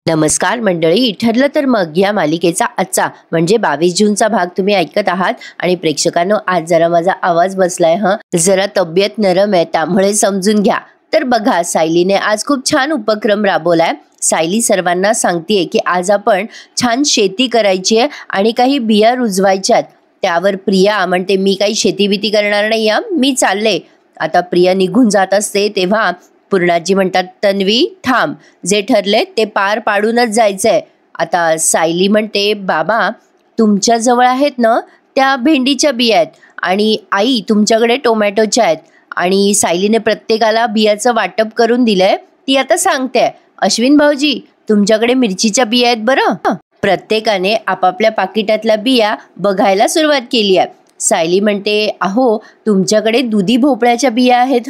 नमस्कार मंडळी, ठरलं तर मग या मालिकेचा आजचा म्हणजे 22 जूनचा भाग तुम्ही ऐकत आहात. आणि प्रेक्षकांनो, आज जरा माझा आवाज बसलाय, जरा तब्येत नरम आहे, त्यामुळे समजून घ्या. तर बघा, सायलीने आज खूप छान उपक्रम राबवलाय. सायली सर्वांना सांगतेय की आज आपण छान शेती करायची आहे आणि काही बिया रुजवायच्यात. त्यावर प्रिया म्हणते, मी काही शेती बिती करणार नाही, मी चालले. आता प्रिया निघून जात असते तेव्हा पूर्णाजी म्हणतात, तन्वी थांब, जे ठरले ते पार पाडूनच जायचंय. आता सायली म्हणते, बाबा तुमच्या जवळ आहेत ना त्या भेंडीच्या बिया आहेत आणि आई तुमच्याकडे टोमॅटोच्या आहेत. आणि सायलीने प्रत्येकाला बियाचं वाटप करून दिलंय. ती आता सांगते, अश्विन भाऊजी तुमच्याकडे मिरचीच्या बिया आहेत बरं. प्रत्येकाने आपापल्या पाकिटातल्या बिया बघायला सुरुवात केली आहे. सायली म्हणते, अहो तुमच्याकडे दुधी भोपळ्याच्या बिया आहेत.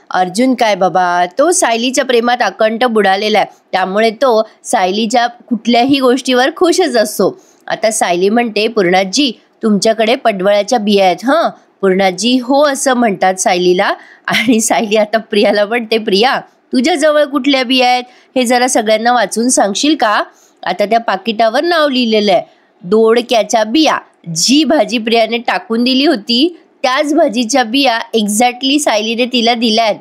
अर्जुन काय बाबा, तो सायलीच्या प्रेमात अकंठ बुडालेला आहे, त्यामुळे तो सायलीच्या कुठल्याही गोष्टीवर खुशच असतो. आता सायली म्हणते, पूर्णाजी तुमच्याकडे पडवळाच्या बिया आहेत. पूर्णाजी हो असं म्हणतात सायलीला. आणि सायली आता प्रियाला म्हणते, प्रिया तुझ्या जवळ कुठल्या बिया आहेत हे जरा सगळ्यांना वाचून सांगशील का. आता त्या पाकिटावर नाव लिहिलेलं आहे, दोडक्याच्या बिया. जी भाजी प्रियाने टाकून दिली होती त्याच भाजीच्या बिया एक्झॅक्टली सायलीने तिला दिल्यात.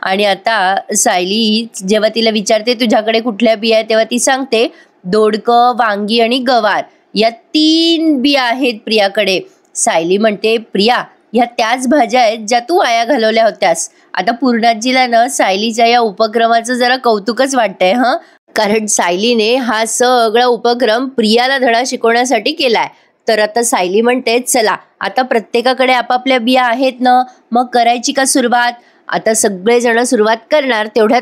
आणि आता सायली जेव्हा तिला विचारते तुझ्याकडे कुठल्या बिया आहेत, तेव्हा ती सांगते, दोडकं, वांगी आणि गवार या 3 बिया आहेत प्रियाकडे. सायली म्हणते, प्रिया ह्या त्याच भाज्या आहेत ज्या तू वाया घालवल्या होत्यास. आता पूर्णाजीला ना सायलीच्या या उपक्रमाचं जरा कौतुकच वाटतंय, कारण सायलीने हा सगळा उपक्रम प्रियाला धडा शिकवण्यासाठी केलाय. तर आता सायली म्हणते, चला आता प्रत्येकाकडे आपापल्या बिया आहेत ना, मग करायची का सुरुवात. आता सगळेजण सुरुवात करणार. तेवढ्यात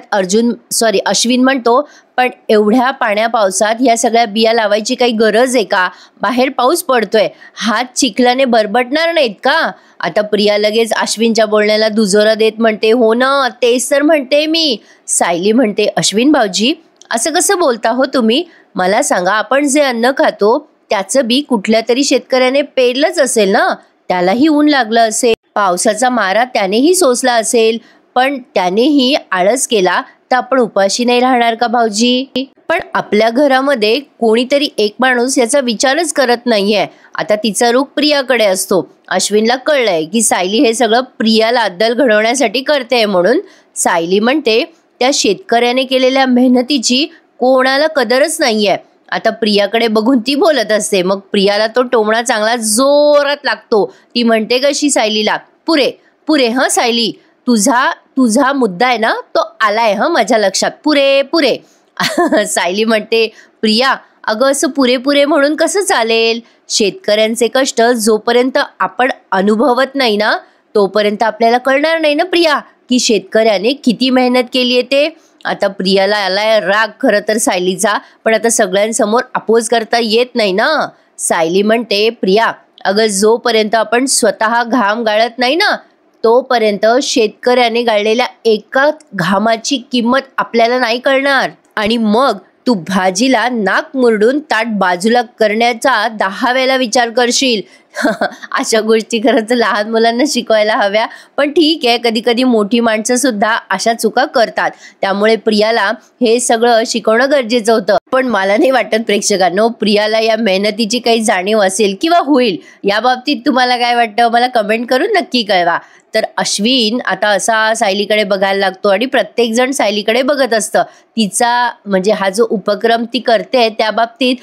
अश्विन म्हणतो, पण एवढ्या पाण्या पावसात या सगळ्या बिया लावायची काही गरज आहे का. बाहेर पाऊस पडतोय, हात चिखलाने बरबटणार नाहीत का. आता प्रिया लगेच अश्विनच्या बोलण्याला दुजोरा देत म्हणते, हो ना तेच तर म्हणते मी. सायली म्हणते, अश्विन भाऊजी असं कसं बोलता हो तुम्ही. मला सांगा, आपण जे अन्न खातो त्याचं बी कुठल्या तरी शेतकऱ्याने पेरलंच असेल ना, त्यालाही ऊन लागलं असेल, पावसाचा मारा त्यानेही सोसला असेल, पण त्यानेही आळस केला तर आपण उपाशी नाही राहणार का भाऊजी. पण आपल्या घरामध्ये कोणीतरी एक माणूस याचा विचारच करत नाहीये. आता तिचा रुख प्रियाकडे असतो. अश्विनला कळलंय की सायली हे सगळं प्रियाला अद्दल घडवण्यासाठी करते म्हणून. सायली म्हणते, त्या शेतकऱ्याने केलेल्या मेहनतीची कोणाला कदरच नाहीये. आता प्रियाकडे बघून ती बोलत असते. मग प्रियाला तो टोमणा चांगला जोरात लागतो. ती म्हणते कशी सायलीला, पुरे पुरे सायली, तुझा मुद्दा आहे ना तो आलाय माझ्या लक्षात, पुरे पुरे. सायली म्हणते, प्रिया अगं असं पुरेपुरे म्हणून कसं चालेल. शेतकऱ्यांचे कष्ट जोपर्यंत आपण अनुभवत नाही ना तोपर्यंत आपल्याला कळणार नाही ना प्रिया, की शेतकऱ्याने किती मेहनत केली आहे ते. आता प्रियाला आलाय राग खरं तर सायलीचा, पण आता सगळ्यांसमोर अपोज करता येत नाही ना. सायली म्हणते, प्रिया अगं जोपर्यंत आपण स्वतः घाम गाळत नाही ना तोपर्यंत शेतकऱ्याने गाळलेल्या एका घामाची किंमत आपल्याला नाही कळणार. आणि मग तू भाजीला नाक मुरडून ताट बाजूला करण्याचा 10 वेळेला विचार करशील. अशा गोष्टी खरंच लहान मुलांना शिकवायला हव्या. पण ठीक आहे, कधी कधी मोठी माणसं सुद्धा अशा चुका करतात, त्यामुळे प्रियाला हे सगळं शिकवणं गरजेचं होतं. पण मला नाही वाटत प्रेक्षकांनो प्रियाला या मेहनतीची काही जाणीव असेल किंवा होईल. या बाबतीत तुम्हाला काय वाटतं मला कमेंट करून नक्की कळवा. तर अश्विन आता असा सायलीकडे बघायला लागतो आणि प्रत्येक जण सायलीकडे बघत असतं. तिचा म्हणजे हा जो उपक्रम ती करते त्या बाबतीत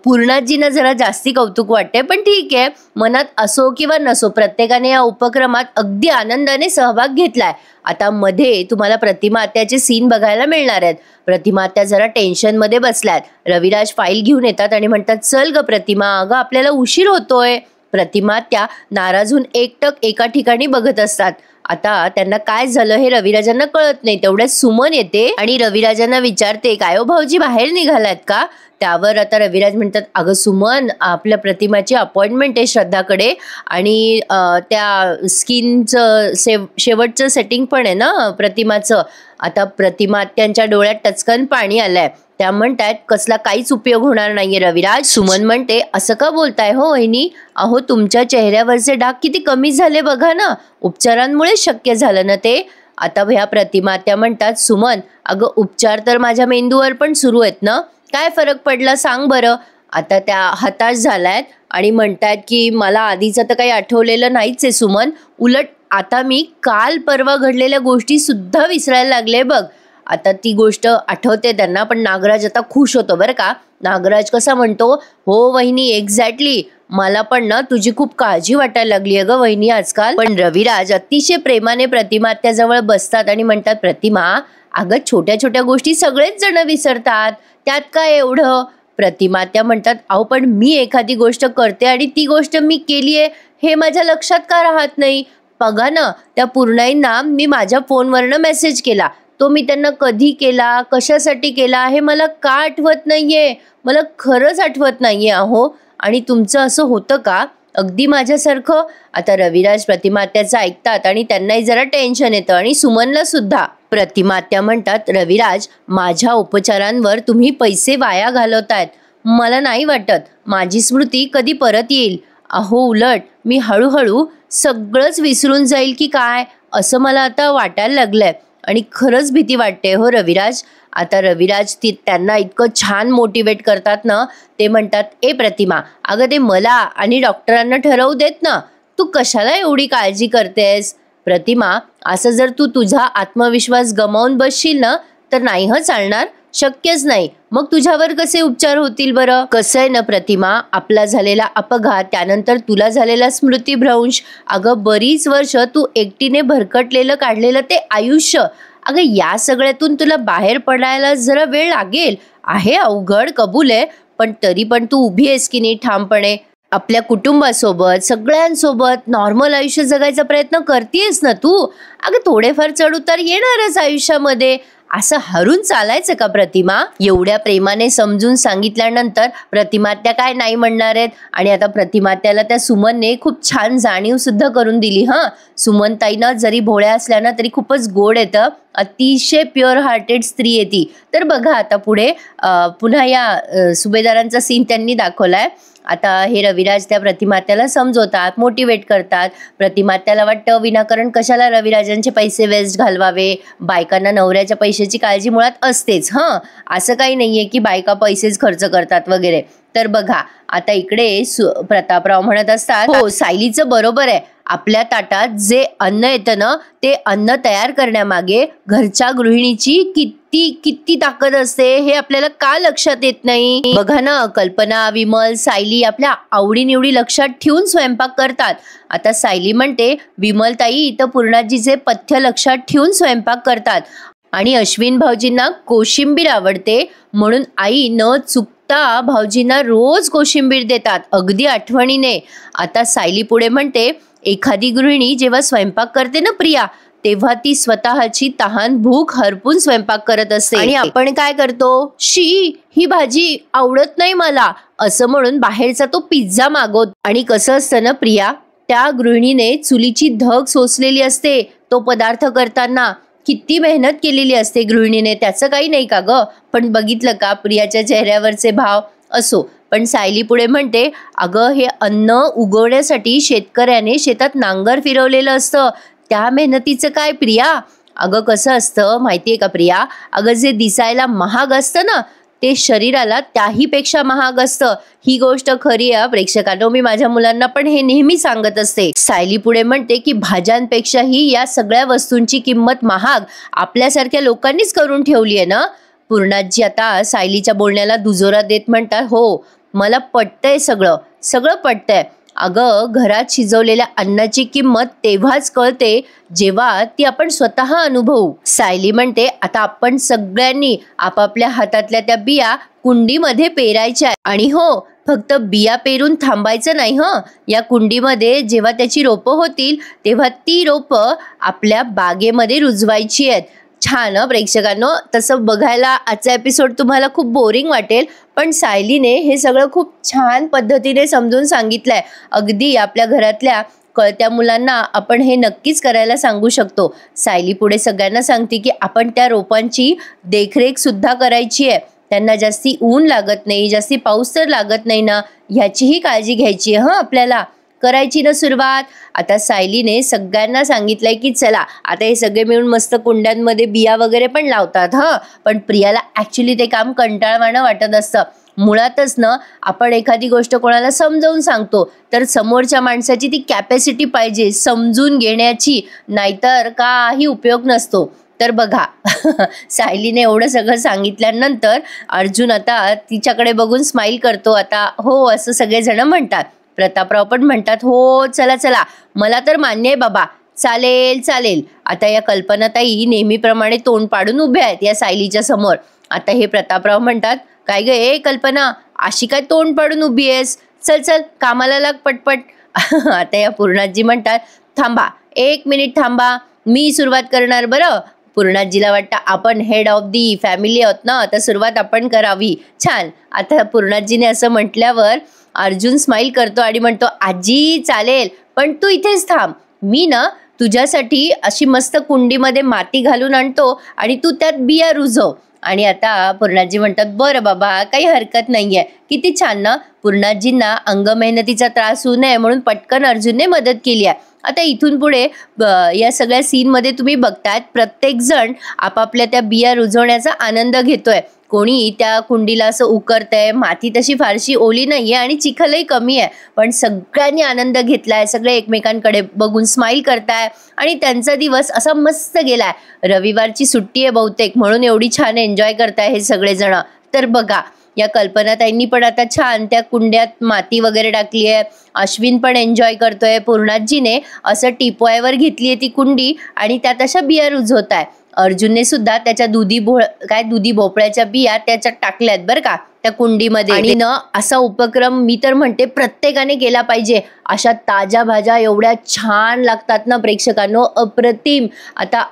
पूर्णाजींना जरा जास्ती कौतुक वाटते. पण ठीक आहे, मनात असो किंवा नसो प्रत्येकाने या उपक्रमात अगदी आनंदाने सहभाग घेतलाय. आता मध्ये तुम्हाला प्रतिमा आत्याचे सीन बघायला मिळणार आहेत. प्रतिमा आत्या जरा टेन्शनमध्ये बसल्यात. रविराज फाईल घेऊन येतात आणि म्हणतात, चल ग प्रतिमा, अगं आपल्याला उशीर होतोय. प्रतिमा त्या नाराज होऊन एकटक एका ठिकाणी बघत असतात. आता त्यांना काय झालं हे रविराजांना कळत नाही. तेवढ्यात सुमन येते आणि रविराजांना विचारते, काय हो भाऊजी बाहेर निघालात का. त्यावर आता रविराज म्हणतात, अगं सुमन, आपल्या प्रतिमाची अपॉइंटमेंट आहे श्रद्धाकडे आणि त्या स्किनचं शेवटचं सेटिंग पण आहे ना प्रतिमाचं. आता प्रतिमा त्यांच्या डोळ्यात टचकन पाणी आलंय. त्या म्हणतात, कसला काहीच उपयोग होणार नाहीये रविराज. सुमन म्हणते, असं का बोलताय हो वहिनी, अहो तुमच्या चेहऱ्यावरचे डाग किती कमी झाले बघा ना, उपचारांमुळे शक्य झालं ना ते. आता ह्या प्रतिमा त्या म्हणतात, सुमन अगं उपचार तर माझ्या मेंदूवर पण सुरू आहेत ना, काय फरक पडला सांग बरं. आता त्या हताश झाल्यात आणि म्हणतात की मला आधीचं तर काही आठवलेलं नाहीच आहे सुमन, उलट आता मी काल परवा घडलेल्या गोष्टी सुद्धा विसरायला लागले बघ. आता ती गोष्ट आठवते त्यांना, पण नागराज आता खुश होतो बरं का. नागराज कसा म्हणतो, हो वहिनी एक्झॅक्टली, मला पण ना तुझी खूप काळजी वाटायला लागली आहे ग वहिनी आजकाल. पण रविराज अतिशय प्रेमाने प्रतिमा त्याजवळ बसतात आणि म्हणतात, प्रतिमा अगं छोट्या छोट्या गोष्टी सगळेच जण विसरतात, त्यात काय एवढं. प्रतिमा त्या म्हणतात, अहो पण मी एखादी गोष्ट करते आणि ती गोष्ट मी केली आहे हे माझ्या लक्षात का राहत नाही. बघा ना, त्या पूर्णाईंना मी माझ्या फोनवरनं मेसेज केला, तो मी त्यांना कधी केला, कशासाठी केला हे मला का आठवत नाहीये, मला खरंच आठवत नाहीये अहो. आणि तुमचं असं होतं का, अगदी माझ्यासारखं. आता रविराज प्रतिमात्याचं ऐकतात आणि त्यांनाही जरा टेन्शन येतं आणि सुमनला सुद्धा. प्रतिमात्या म्हणतात, रविराज माझ्या उपचारांवर तुम्ही पैसे वाया घालवतायत, मला नाही वाटत माझी स्मृती कधी परत येईल. अहो उलट मी हळूहळू सगळंच विसरून जाईल की काय असं मला आता वाटायला लागलंय आणि खरंच भीती वाटते हो रविराज. आता रविराज त्यांना इतकं छान मोटिवेट करतात ना, ते म्हणतात, ए प्रतिमा अगं ते मला आणि डॉक्टरांना ठरवू देत ना, तू कशाला एवढी काळजी करतेस. प्रतिमा असं जर तू तुझा आत्मविश्वास गमावून बसशील ना तर नाही चालणार, शक्यच नाही. मग तुझ्यावर कसे उपचार होतील बरं. कसं आहे ना प्रतिमा, आपला झालेला अपघात, त्यानंतर तुला झालेला स्मृतिभ्रंश, अगं बरीच वर्ष तू एकटीने भरकटलेलं काढलेलं ते आयुष्य, अगं या सगळ्यातून तुला बाहेर पडायला जरा वेळ लागेल, आहे अवघड कबूल आहे, पण तरी पण तू उभी आहेस की नाही ठामपणे. आपल्या कुटुंबासोबत सगळ्यांसोबत नॉर्मल आयुष्य जगायचा प्रयत्न करतेस ना तू. अगं थोडेफार चढउतार येणारच आयुष्यामध्ये, असं हरून चालायचं का प्रतिमा. एवढ्या प्रेमाने समजून सांगितल्यानंतर प्रतिमात्या काय नाही म्हणणार आहेत. आणि आता प्रतिमात्याला त्या सुमनने खूप छान जाणीव सुद्धा करून दिली. सुमनताईनं जरी भोळ्या असल्या ना तरी खूपच गोड येतं, अतिशय प्युअर हार्टेड स्त्री आहे ती. तर बघा आता पुढे पुन्हा या सुभेदारांचा सीन त्यांनी दाखवलाय. आता हे रविराज त्या प्रतिमात्याला समजवतात, मोटिवेट करतात. प्रतिमात्याला वाटतं विनाकारण कशाला रविराजांचे पैसे वेस्ट घालवावे, बायकांना नवऱ्याच्या पैशाची काळजी मुळात असतेच. असं काही नाहीये की बायका पैसेच खर्च करतात वगैरे. तर बघा आता इकडे प्रतापराव म्हणत असतात, हो सायलीचं बरोबर आहे, आपल्या ताटात जे अन्न येतं ना ते अन्न तयार करण्यामागे घरच्या गृहिणीची किती किती ताकद असते हे आपल्याला का लक्षात येत नाही. बघा ना, कल्पना, विमल, सायली आपल्या आवडीनिवडी लक्षात ठेवून स्वयंपाक करतात. आता सायली म्हणते, विमलताई इथं पूर्णाजीचे पथ्य लक्षात ठेवून स्वयंपाक करतात आणि अश्विन भाऊजींना कोशिंबीर आवडते म्हणून आई न चुकता भाऊजींना रोज कोशिंबीर देतात, अगदी आठवणीने. आता सायली पुढे म्हणते, एखादी गृहिणी जेव्हा स्वयंपाक करते ना प्रिया, तेव्हा ती स्वतःची तहान भूक हरपून स्वयंपाक करत असते. आणि आपण काय करतो, शी ही भाजी आवडत नाही मला असं म्हणून बाहेरचा तो पिझ्झा मागवतो. आणि कसं असतं ना प्रिया, त्या गृहिणीने चुलीची धग सोसलेली असते, तो पदार्थ करताना किती मेहनत केलेली असते गृहिणीने, त्याचं काही नाही का ग. पण बघितलं का प्रियाच्या चेहऱ्यावरचे भाव. असो, पण सायली पुढे म्हणते, अगं हे अन्न उगवण्यासाठी शेतकऱ्याने शेतात नांगर फिरवलेलं असतं, त्या मेहनतीचं काय प्रिया. अगं कसं असतं माहितीये का प्रिया, अगं जे दिसायला महाग असतं ना ते शरीराला त्याही पेक्षा महाग असतं. ही गोष्ट खरी आहे प्रेक्षकांनो, मी माझ्या मुलांना पण हे नेहमी सांगत असते. सायली पुढे म्हणते की भाज्यांपेक्षाही या सगळ्या वस्तूंची किंमत महाग आपल्यासारख्या लोकांनीच करून ठेवली आहे ना. पूर्णाजी आता सायलीच्या बोलण्याला दुजोरा देत म्हणतात, हो मला पटतंय, सगळं सगळं पटतंय. अगं घरात शिजवलेल्या अन्नाची किंमत तेव्हाच कळते जेव्हा ती आपण स्वतः अनुभवू. सायली म्हणते, आता आपण सगळ्यांनी आपापल्या हातातल्या त्या बिया कुंडीमध्ये पेरायच्या आणि हो फक्त बिया पेरून थांबायचं नाही. या कुंडीमध्ये जेव्हा त्याची रोपं होतील तेव्हा ती रोपं आपल्या बागेमध्ये रुजवायची आहेत. छान प्रेक्षकांनो, तसं बघायला आजचा एपिसोड तुम्हाला खूप बोरिंग वाटेल, पण सायलीने हे सगळं खूप छान पद्धतीने समजून सांगितलंय. अगदी आपल्या घरातल्या कळत्या मुलांना आपण हे नक्कीच करायला सांगू शकतो. सायली पुढे सगळ्यांना सांगते की आपण त्या रोपांची देखरेख सुद्धा करायची आहे, त्यांना जास्ती ऊन लागत नाही, जास्ती पाऊस तर लागत नाही ना, ह्याचीही काळजी घ्यायची आहे आपल्याला. करायची ना सुरुवात. आता सायलीने सगळ्यांना सांगितलंय की चला आता हे सगळे मिळून मस्त कुंड्यांमध्ये बिया वगैरे पण लावतात. पण प्रियाला ऍक्च्युली ते काम कंटाळवाणं वाटत असतं. मुळातच ना आपण एखादी गोष्ट कोणाला समजावून सांगतो तर समोरच्या माणसाची ती कॅपॅसिटी पाहिजे समजून घेण्याची, नाहीतर काही उपयोग नसतो. तर बघा सायलीने एवढं सगळं सांगितल्यानंतर अर्जुन आता तिच्याकडे बघून स्माईल करतो. आता हो असं सगळेजण म्हणतात. प्रतापराव पण म्हणतात हो चला चला मला तर मान्य आहे बाबा, चालेल चालेल. आता या कल्पनाताई नेहमीप्रमाणे तोंड पाडून उभ्या आहेत या सायलीच्या समोर. आता हे प्रतापराव म्हणतात काय ग ए कल्पना, अशी काय तोंड पाडून उभी आहेस, चल चल कामाला लाग पटपट. आता या पूर्णाजी म्हणतात थांबा 1 मिनिट थांबा, मी सुरुवात करणार बरं. पूर्णाजीला वाटतं आपण हेड ऑफ दी फॅमिली आहोत ना, तर सुरुवात आपण करावी. छान. आता पूर्णाजीने असं म्हटल्यावर अर्जुन स्माईल करतो आणि म्हणतो आजी चालेल पण तू इथेच थांब, मी ना तुझ्यासाठी अशी मस्त कुंडीमध्ये माती घालून आणतो आणि तू त्यात बिया रुजव. आणि आता पूर्णाजी म्हणतात बरं बाबा काही हरकत नाहीये. किती छान ना, पूर्णाजींना अंग मेहनतीचा त्रास होऊ नये म्हणून पटकन अर्जुनने मदत केली आहे. आता इथून पुढे या सगळ्या सीनमध्ये तुम्ही बघतायत प्रत्येक जण आपापल्या त्या बिया रुजवण्याचा आनंद घेतोय. कोणी त्या कुंडीला असं उकरतंय, माती तशी फारशी ओली नाहीये आणि चिखलही कमी आहे, पण सगळ्यांनी आनंद घेतलाय. सगळे एकमेकांकडे बघून स्माईल करताय आणि त्यांचा दिवस असा मस्त गेलाय. रविवारची सुट्टी आहे बहुतेक म्हणून एवढी छान एन्जॉय करताय हे सगळेजण. तर बघा या कल्पनाताईंनी पण आता छान त्या कुंड्यात माती वगैरे टाकली आहे. अश्विन पण एन्जॉय करतोय. पूर्णाजीने असं टिपवायवर घेतली आहे ती कुंडी आणि त्यात अशा बिया रुजवत आहे. अर्जुनने सुद्धा त्याच्या दुधी भोपळ्याच्या बिया त्याच्यात टाकल्यात बरं का त्या कुंडीमध्ये. आणि न असा उपक्रम मी तर म्हणते प्रत्येकाने केला पाहिजे. अशा ताज्या भाज्या एवढ्या छान लागतात ना प्रेक्षकांनो, अप्रतिम. आता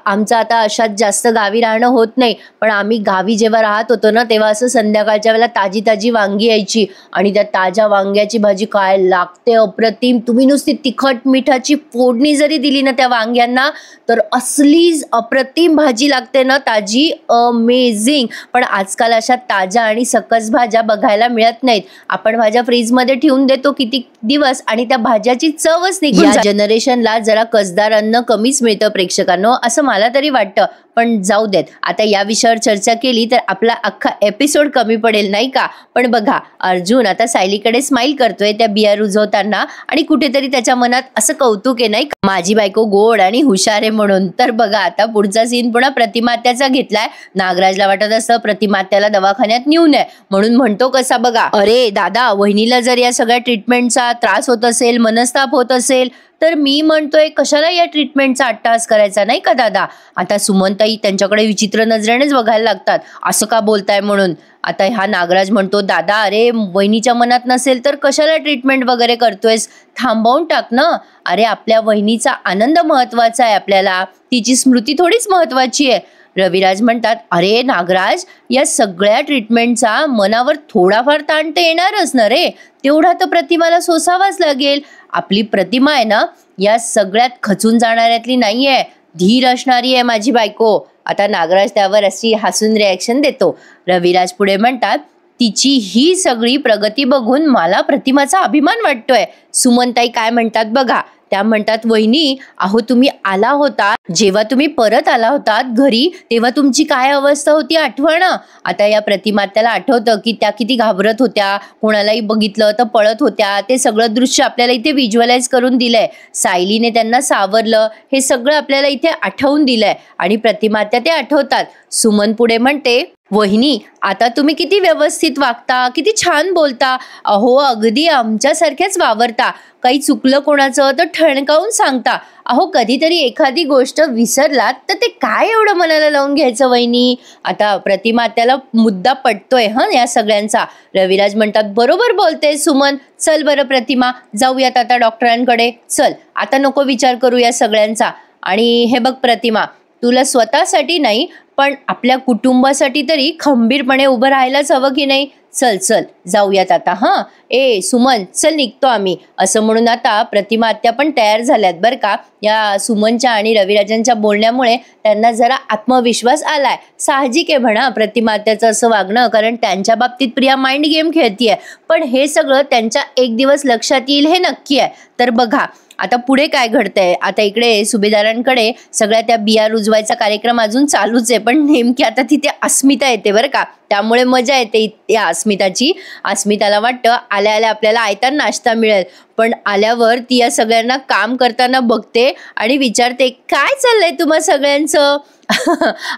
अशात जास्त गावी राहणं होत नाही, पण आम्ही गावी जेव्हा राहत होतो ना तेव्हा असं संध्याकाळच्या वेळेला ताजी ताजी वांगी यायची आणि त्या ताज्या वांग्याची भाजी काय लागते अप्रतिम. तुम्ही नुसती तिखट मिठाची फोडणी जरी दिली ना त्या वांग्यांना तर असली अप्रतिम भाजी लागते ना ताजी, अमेझिंग. पण आजकाल अशा ताज्या आणि सकस भाज्या बघायला मिळत नाहीत. आपण भाज्या फ्रीजमध्ये ठेवून देतो किती दिवस आणि त्या भाज्याची चवच निघून जाते. या जनरेशनला जरा कसदार अन्न कमीच मिळतं प्रेक्षकांनो असं मला तरी वाटतं. पण जाऊ देत, आता या विषयावर चर्चा केली तर आपला अख्खा एपिसोड कमी पडेल नाही का. पण बघा अर्जुन आता सायलीकडे स्माईल करतोय त्या बिया रुजवताना आणि कुठेतरी त्याच्या मनात असं कौतुक आहे नाही का, माझी बायको गोड आणि हुशार आहे म्हणून. तर बघा आता पुढचा सीन पुन्हा प्रतिमात्याचा घेतलाय. नागराजला वाटत असतं प्रतिमात्याला दवाखान्यात नेऊ नये म्हणून म्हणतो कसा बघा, अरे दादा वहिनीला जर या सगळ्या ट्रीटमेंटचा त्रास होत असेल, मनस्ताप होत असेल तर मी म्हणतोय कशाला या ट्रीटमेंटचा अट्टाहास करायचा नाही का दादा. आता सुमनताई त्यांच्याकडे विचित्र नजरेनेच बघायला लागतात, असं का बोलताय म्हणून. आता हा नागराज म्हणतो दादा अरे वहिनीच्या मनात नसेल तर कशाला ट्रीटमेंट वगैरे करतोयस, थांबवून टाक ना. अरे आपल्या वहिनीचा आनंद महत्वाचा आहे आपल्याला, तिची स्मृती थोडीच महत्वाची आहे. रविराज म्हणतात अरे नागराज या सगळ्या ट्रीटमेंटचा मनावर थोडाफार ताण तर येणारच ना रे, तेवढा तर प्रतिमाला सोसावाच लागेल. आपली प्रतिमा आहे ना या सगळ्यात खचून जाणाऱ्यातली नाहीये, धीर असणारी आहे माझी बायको. आता नागराज त्यावर अशी हसून रिॲक्शन देतो. रविराज पुढे म्हणतात तिची ही सगळी प्रगती बघून मला प्रतिमाचा अभिमान वाटतोय. सुमनताई काय म्हणतात बघा, त्या म्हणतात वहिनी अहो तुम्ही आला होता, जेव्हा तुम्ही परत आला होतात घरी तेव्हा तुमची काय अवस्था होती आठवण. आता या प्रतिमात्याला आठवतं की त्या किती घाबरत होत्या, कोणालाही बघितलं तर पळत होत्या. ते सगळं दृश्य आपल्याला इथे व्हिज्युअलाइज करून दिलंय. सायलीने त्यांना सावरलं, हे सगळं आपल्याला इथे आठवून दिलंय आणि प्रतिमात्या ते आठवतात. सुमन पुढे म्हणते वहिनी आता तुम्ही किती व्यवस्थित वागता, किती छान बोलता, अहो अगदी आमच्यासारख्याच वावरता. काही चुकलं कोणाचं तर ठणकावून सांगता. अहो कधीतरी एखादी गोष्ट विसरलात तर ते काय एवढं मनाला लावून घ्यायचं वहिनी. आता प्रतिमा त्याला मुद्दा पटतोय या सगळ्यांचा. रविराज म्हणतात बरोबर बोलते सुमन, चल बरं प्रतिमा जाऊयात आता डॉक्टरांकडे, चल आता नको विचार करू या सगळ्यांचा. आणि हे बघ प्रतिमा तुला स्वतःसाठी नाही पण आपल्या कुटुंबासाठी तरी खंबीरपणे उभं राहायलाच हवं की नाही. चल चल जाऊयात आता. हां, ए सुमन चल निघतो आम्ही, असं म्हणून आता प्रतिमा आत्या पण तयार झाल्यात बरं का. या सुमनच्या आणि रविराजांच्या बोलण्यामुळे त्यांना जरा आत्मविश्वास आलाय. साहजिक आहे म्हणा प्रतिमा आत्याचं असं वागणं, कारण त्यांच्या बाबतीत प्रिया माइंड गेम खेळतीये. पण हे सगळं त्यांच्या एक दिवस लक्षात येईल हे नक्की आहे. तर बघा आता पुढे काय घडतंय. आता इकडे सुभेदारांकडे सगळ्या त्या बिया रुजवायचा कार्यक्रम अजून चालूच आहे, पण नेमकी आता तिथे अस्मिता येते बरं का. त्यामुळे मजा येते त्या अस्मिताची. अस्मिताला वाटतं आल्या आल्या आपल्याला आयता नाश्ता मिळेल, पण आल्यावर ती या सगळ्यांना काम करताना बघते आणि विचारते काय चाललंय तुम्हा सगळ्यांचं.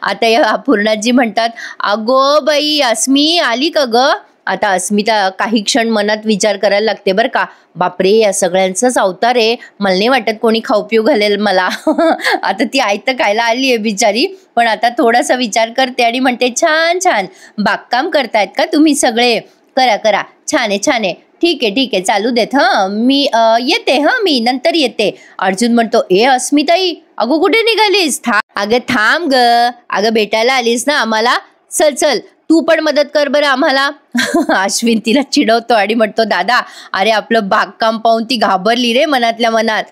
आता या पूर्णाजी म्हणतात अगो बाई अस्मी आली का ग. आता अस्मिता काही क्षण मनात विचार करायला लागते बरं का. बापरे या सगळ्यांचाच अवतार आहे, मला नाही वाटत कोणी खाऊ पिऊ घालेल मला. आता ती आयतं खायला आली आहे बिचारी, पण आता थोडासा विचार करते आणि म्हणते छान छान बागकाम करतायत का तुम्ही सगळे. करा करा छान आहे छान आहे. ठीक आहे चालू देत. हां मी येते, हां मी नंतर येते. अर्जुन म्हणतो ए अस्मिताई अगो कुठे निघालीस. अगं थांब ग, अगं भेटायला आलीस ना आम्हाला, चल चल तू पण मदत कर बरं आम्हाला. अश्विन तिला चिडवतो आणि म्हणतो दादा अरे आपलं बागकाम पाहून ती घाबरली रे मनातल्या मनात.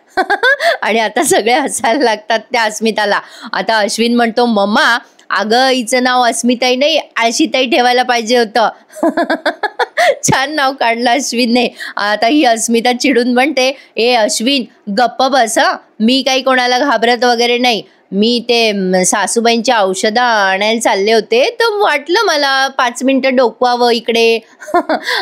आणि आता सगळे हसायला लागतात त्या अस्मिताला. आता अश्विन म्हणतो मम्मा अगं हिचं नाव अस्मिताई नाही आळशीताई ठेवायला पाहिजे होतं. छान नाव काढलं अश्विनने. आता ही अस्मिता चिडून म्हणते ए अश्विन गप्प बस हा, मी काही कोणाला घाबरत वगैरे नाही. मी ते सासूबाईंची औषधं आणायला चालले होते, तर वाटलं मला 5 मिनिटं डोकवावं इकडे.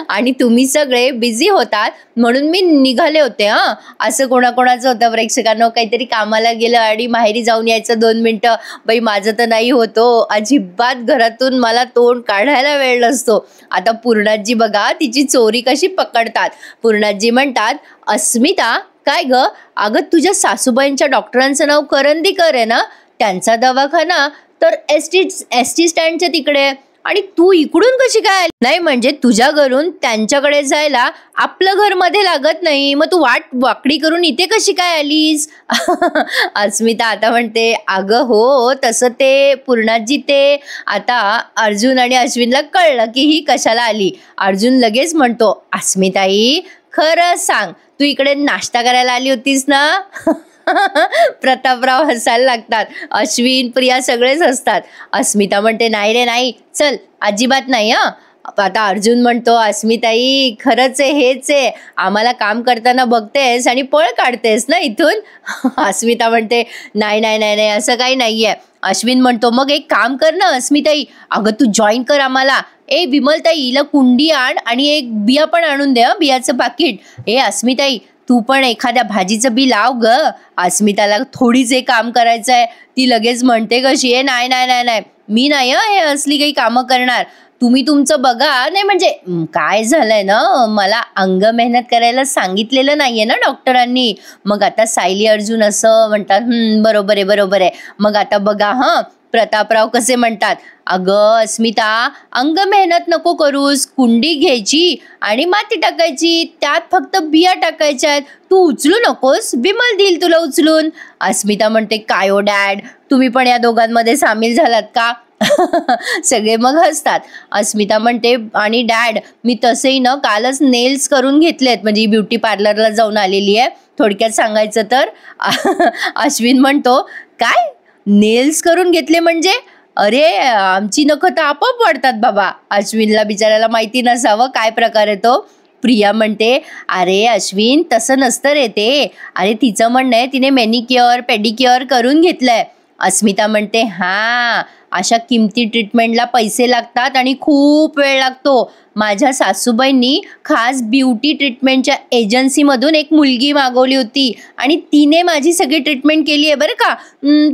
आणि तुम्ही सगळे बिझी होतात म्हणून मी निघाले होते. हां असं कोणाकोणाचं होतं प्रेक्षकांना, काहीतरी कामाला गेलं आणि माहेरी जाऊन यायचं 2 मिनिटं. बाई माझं तर नाही होतो अजिबात, घरातून मला तोंड काढायला वेळ नसतो. आता पूर्णाजी बघा तिची चोरी कशी पकडतात. पूर्णाजी म्हणतात अस्मिता काय ग, अगं तुझ्या सासूबाईंच्या डॉक्टरांचं नाव करंदीकर आहे ना, त्यांचा दवाखाना तर एस टी स्टँडच्या तिकडे, आणि तू इकडून कशी काय. नाही म्हणजे तुझ्या घरून त्यांच्याकडे जायला आपलं घर मध्ये लागत नाही, मग तू वाकडी करून इथे कशी काय आलीस. अस्मिता आता म्हणते अगं हो तसं ते पूर्णाजी ते आता अर्जुन आणि अश्विनला कळलं की ही कशाला आली. अर्जुन लगेच म्हणतो अस्मिताई खरं सांग तू इकडे नाश्ता करायला आली होतीस ना. प्रतापराव हसायला लागतात. अश्विन प्रिया सगळेच हसतात. अस्मिता म्हणते नाही रे नाही, चल अजिबात नाही. आता अर्जुन म्हणतो अस्मिताई खरंच आहे हेच आहे, आम्हाला काम करताना बघतेस आणि पळ काढतेस ना इथून. अस्मिता म्हणते नाही नाही नाही नाही असं काही नाहीये. अश्विन म्हणतो मग एक काम कर ना अस्मिताई, अगं तू जॉईन कर आम्हाला. ए विमलताई हिला कुंडी आण आणि एक बिया पण आणून दे, बियाचं पाकिट. ए अस्मिताई तू पण एखाद्या भाजीचं बी लाव ग. अस्मिताला थोडीच एक काम करायचं आहे. ती लगेच म्हणते कशी आहे नाही नाही नाही नाही मी नाही हे असली काही कामं करणार, तुम्ही तुमचं बघा. नाही म्हणजे काय झालंय ना, मला अंग मेहनत करायला सांगितलेलं नाहीये ना डॉक्टरांनी. मग आता सायली अर्जुन असं म्हणतात बरोबर आहे बरोबर आहे. मग आता बघा हां प्रतापराव कसे म्हणतात अगं अस्मिता अंग मेहनत नको करूस, कुंडी घ्यायची आणि माती टाकायची, त्यात फक्त बिया टाकायच्या आहेत, तू उचलू नकोस, विमल देईल तुला उचलून. अस्मिता म्हणते काय ओ डॅड तुम्ही पण या दोघांमध्ये सामील झालात का. सगळे मग हसतात. अस्मिता म्हणते आणि डॅड मी तसेही ना कालच नेल्स करून घेतलेत, म्हणजे ब्युटी पार्लरला जाऊन आलेली आहे थोडक्यात सांगायचं तर. अश्विन म्हणतो काय नेल्स करून घेतले म्हणजे, अरे आमची नखं तर आपोआप वाढतात बाबा. अश्विनला बिचारायला माहिती नसावं काय प्रकार आहे तो. प्रिया म्हणते अरे अश्विन तसं नसतं रे ते, अरे तिचं म्हणणं आहे तिने मॅनिक्युअर पेडिक्युअर करून घेतलंय. अस्मिता म्हणते हां अशा किमती ट्रीटमेंटला पैसे लागतात आणि खूप वेळ लागतो. माझ्या सासूबाईंनी खास ब्युटी ट्रीटमेंटच्या एजन्सीमधून एक मुलगी मागवली होती आणि तिने माझी सगळी ट्रीटमेंट केली आहे बरं का.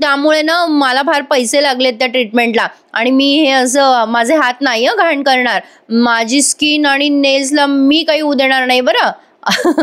त्यामुळे ना मला फार पैसे लागलेत त्या ट्रीटमेंटला, आणि मी हे असं माझे हात नाही घाण करणार, माझी स्किन आणि नेल्सला मी काही होऊ देणार नाही बरं.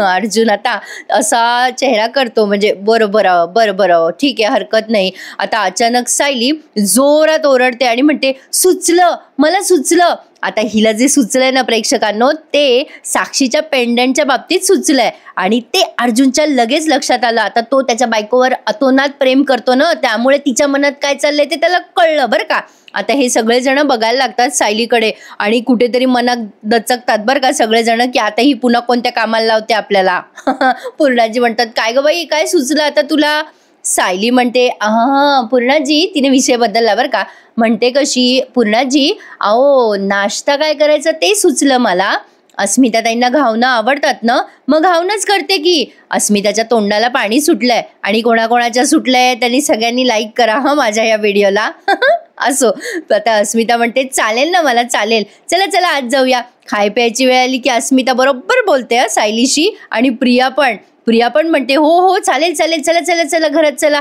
अर्जुन आता असा चेहरा करतो म्हणजे बरं बरं बरं बरं ठीक आहे हरकत नाही. आता अचानक सायली जोरात ओरडते आणि म्हणते सुचलं मला सुचलं. आता हिला जे सुचलंय ना प्रेक्षकांनो, ते साक्षीच्या पेंडंटच्या बाबतीत सुचलंय आणि ते अर्जुनच्या लगेच लक्षात आलं. आता तो त्याच्या बायकोवर अतोनात प्रेम करतो ना, त्यामुळे तिच्या मनात काय चाललंय ते त्याला कळलं बरं का. आता हे सगळेजण बघायला लागतात सायलीकडे आणि कुठेतरी मनात दचकतात बरं का सगळेजण, की आता ही पुन्हा कोणत्या कामाला लावते आपल्याला. पूर्णाजी म्हणतात, काय ग बाई, काय सुचलं आता तुला? सायली म्हणते, पूर्णाजी, तिने विषय बदलला बरं का. म्हणते कशी, पूर्णाजी, अहो नाश्ता काय करायचं ते सुचलं मला. अस्मिता ताईंना घावणं आवडतात ना, मग घावणंच करते की. अस्मिताच्या तोंडाला पाणी सुटलंय आणि कोणाकोणाच्या सुटलंय त्यांनी सगळ्यांनी लाईक करा माझ्या या व्हिडिओला. असो, आता अस्मिता म्हणते, चालेल ना, मला चालेल, चला चला आज जाऊया. खाय प्यायची वेळ आली की अस्मिता बरोबर बोलते सायलीशी. आणि प्रिया पण म्हणते, हो हो चालेल चालेल, चला चला चला घरात चला.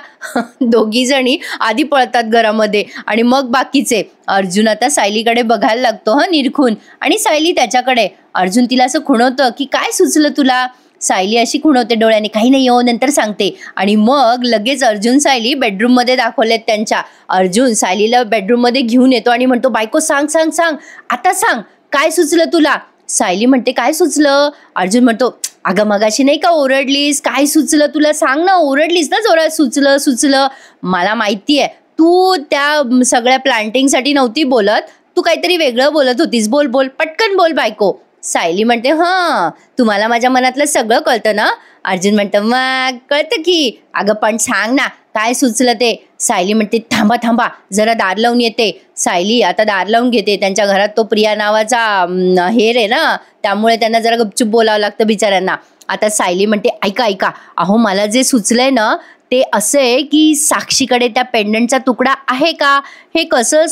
दोघी जणी आधी पळतात घरामध्ये आणि मग बाकीचे. अर्जुन आता सायलीकडे बघायला लागतो निरखून, आणि सायली त्याच्याकडे. अर्जुन तिला असं खुणवतं की काय सुचलं तुला? सायली अशी खुणवते डोळ्याने, काही नाही हो, नंतर सांगते. आणि मग लगेच अर्जुन सायली बेडरूम मध्ये दाखवलेत त्यांच्या. अर्जुन सायलीला बेडरूम मध्ये घेऊन येतो आणि म्हणतो, बायको सांग सांग सांग, आता सांग काय सुचलं तुला? सायली म्हणते, काय सुचलं? अर्जुन म्हणतो, अगं मगाशी नाही का ओरडलीस, काय सुचलं तुला सांग ना, ओरडलीस ना जोरात, सुचलं. मला माहितीये तू त्या सगळ्या प्लांटिंगसाठी नव्हती बोलत, तू काहीतरी वेगळं बोलत होतीस, बोल बोल, पटकन बोल बायको. सायली म्हणते, तुम्हाला माझ्या मनातलं सगळं कळतं ना? अर्जुन म्हणतं, मग कळतं की. अगं पण सांग ना काय सुचलं ते. सायली म्हणते, थांबा थांबा, जरा दार लावून येते. सायली आता दार लावून घेते. त्यांच्या घरात तो प्रिया नावाचा हेर आहे ना, त्यामुळे त्यांना जरा गपचूप बोलावं लागतं बिचाऱ्यांना. आता सायली म्हणते, ऐका, अहो मला जे सुचलंय ना ते असं आहे की साक्षीकडे त्या पेंडंटचा तुकडा आहे का, हे कसं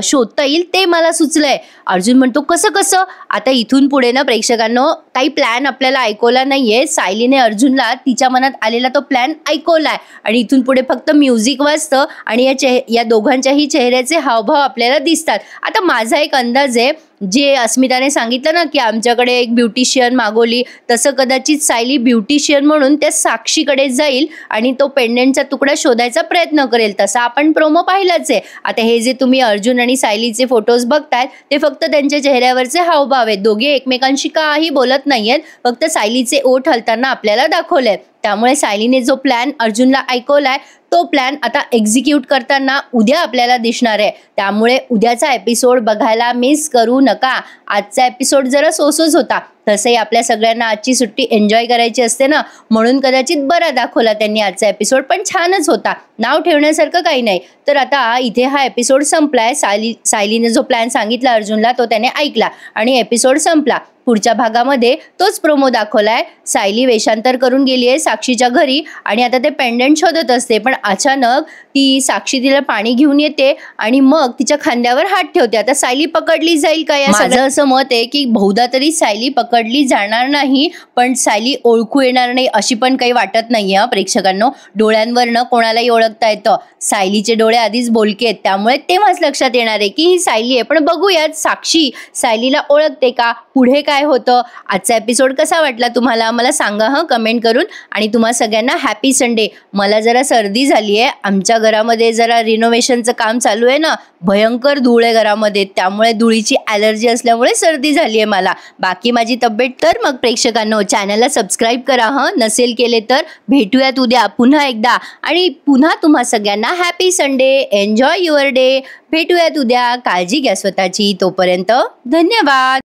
शोधता येईल ते मला सुचलंय. अर्जुन म्हणतो, कसं? आता इथून पुढे ना प्रेक्षकांनो काही प्लॅन आपल्याला ऐकवला नाहीये. सायलीने अर्जुनला तिच्या मनात आलेला तो प्लॅन ऐकवलाय आणि इथून पुढे फक्त म्युझिक वाजतं आणि या दोघांच्याही चेहऱ्याचे हावभाव आपल्याला दिसतात. आता माझा एक अंदाज आहे, जे अस्मिताने सांगितलं ना की आमच्याकडे एक ब्युटिशियन मागवली, तसं कदाचित सायली ब्युटिशियन म्हणून त्या साक्षीकडे जाईल आणि तो पेंडंटचा तुकडा शोधायचा प्रयत्न करेल. तसा आपण प्रोमो पाहिलाच आहे. आता हे जे तुम्ही अर्जुन आणि सायलीचे फोटोज बघतायत ते फक्त त्यांच्या चेहऱ्यावरचे हावभाव आहेत. दोघे एकमेकांशी काही बोलत नाहीयेत, फक्त सायलीचे ओठ हलताना आपल्याला दाखवलेत. त्यामुळे सायलीने जो प्लॅन अर्जुनला ऐकवलाय तो प्लॅन आता एक्झिक्यूट करताना उद्या आपल्याला दिसणार आहे. त्यामुळे उद्याचा एपिसोड बघायला मिस करू नका. आजचा एपिसोड जरा सोसोच होता, तसंही आपल्या सगळ्यांना आजची सुट्टी एन्जॉय करायची असते ना, म्हणून कदाचित बरा दाखवला त्यांनी आजचा एपिसोड, पण छानच होता, नाव ठेवण्यासारखं काही नाही. तर आता इथे हा एपिसोड संपलाय. सायलीने जो प्लॅन सांगितला अर्जुनला तो त्याने ऐकला आणि एपिसोड संपला. पुढच्या भागामध्ये तोच प्रोमो दाखवलाय. सायली वेषांतर करून गेली आहे साक्षीच्या घरी आणि आता ते पेंडंट शोधत असते, पण अचानक ती साक्षी तिला पाणी घेऊन येते आणि मग तिच्या खांद्यावर हात ठेवते. आता सायली पकडली जाईल का? माझं असं मत आहे की बहुधा तरी सायली पकडली जाणार नाही, पण सायली ओळखू येणार नाही अशी पण काही वाटत नाहीये प्रेक्षकांनो. डोळ्यांवरनं कोणालाही ओळखता येतं. सायलीचे डोळे आधीच बोलके आहेत, त्यामुळे तेव्हाच लक्षात येणार आहे की ही सायली आहे. पण बघूयात साक्षी सायलीला ओळखते का, पुढे काय होतं. आजचा एपिसोड कसा वाटला तुम्हाला मला सांगा कमेंट करून. आणि तुम्हा सगळ्यांना हॅपी संडे. मला जरा सर्दी झाली आहे, आमच्या घरामध्ये जरा रिनोव्हेशनचं काम चालू आहे ना, भयंकर धूळ आहे घरामध्ये, त्यामुळे धुळीची ॲलर्जी असल्यामुळे सर्दी झाली आहे मला. बाकी माझी तब्येत. तर मग प्रेक्षकांनो चॅनलला सबस्क्राईब करा नसेल केले तर. भेटूयात उद्या पुन्हा एकदा आणि पुन्हा तुम्हा सगळ्यांना happy Sunday, enjoy your day. भेटूयात उद्या. काळजी घ्या स्वतःची. तोपर्यंत धन्यवाद.